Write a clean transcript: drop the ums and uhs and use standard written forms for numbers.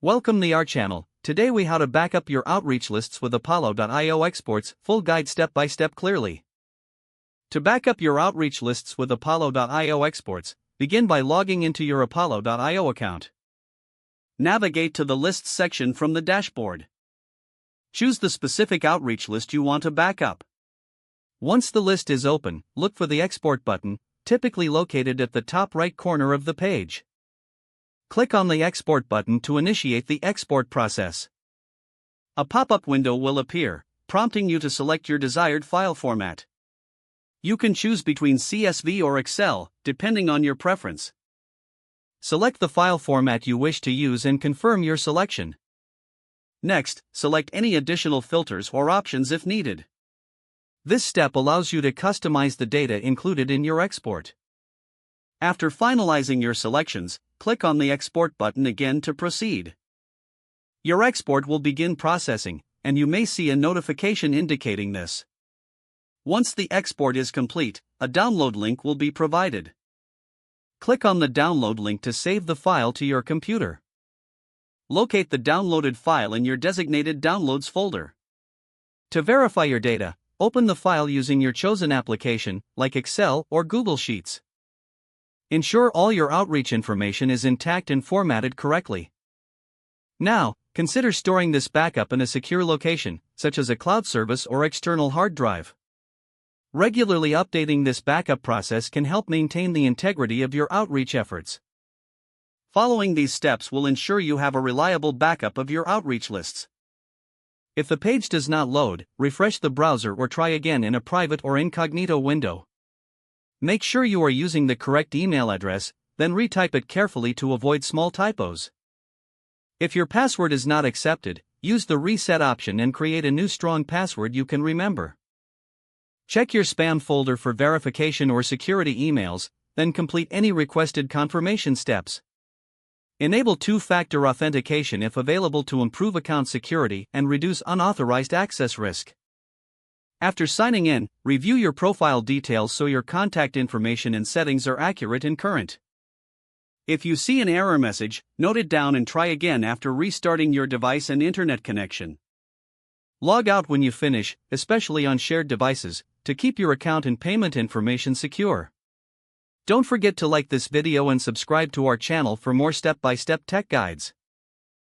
Welcome to our channel. Today we how to back up your outreach lists with Apollo.io exports, full guide step by step clearly. To back up your outreach lists with Apollo.io exports, begin by logging into your Apollo.io account. Navigate to the Lists section from the dashboard. Choose the specific outreach list you want to back up. Once the list is open, look for the Export button, typically located at the top right corner of the page. Click on the Export button to initiate the export process. A pop-up window will appear, prompting you to select your desired file format. You can choose between CSV or Excel, depending on your preference. Select the file format you wish to use and confirm your selection. Next, select any additional filters or options if needed. This step allows you to customize the data included in your export. After finalizing your selections, click on the Export button again to proceed. Your export will begin processing, and you may see a notification indicating this. Once the export is complete, a download link will be provided. Click on the download link to save the file to your computer. Locate the downloaded file in your designated Downloads folder. To verify your data, open the file using your chosen application, like Excel or Google Sheets. Ensure all your outreach information is intact and formatted correctly. Now, consider storing this backup in a secure location, such as a cloud service or external hard drive. Regularly updating this backup process can help maintain the integrity of your outreach efforts. Following these steps will ensure you have a reliable backup of your outreach lists. If the page does not load, refresh the browser or try again in a private or incognito window. Make sure you are using the correct email address, then retype it carefully to avoid small typos. If your password is not accepted, use the reset option and create a new strong password you can remember. Check your spam folder for verification or security emails, then complete any requested confirmation steps. Enable two-factor authentication if available to improve account security and reduce unauthorized access risk. After signing in, review your profile details so your contact information and settings are accurate and current. If you see an error message, note it down and try again after restarting your device and internet connection. Log out when you finish, especially on shared devices, to keep your account and payment information secure. Don't forget to like this video and subscribe to our channel for more step-by-step tech guides.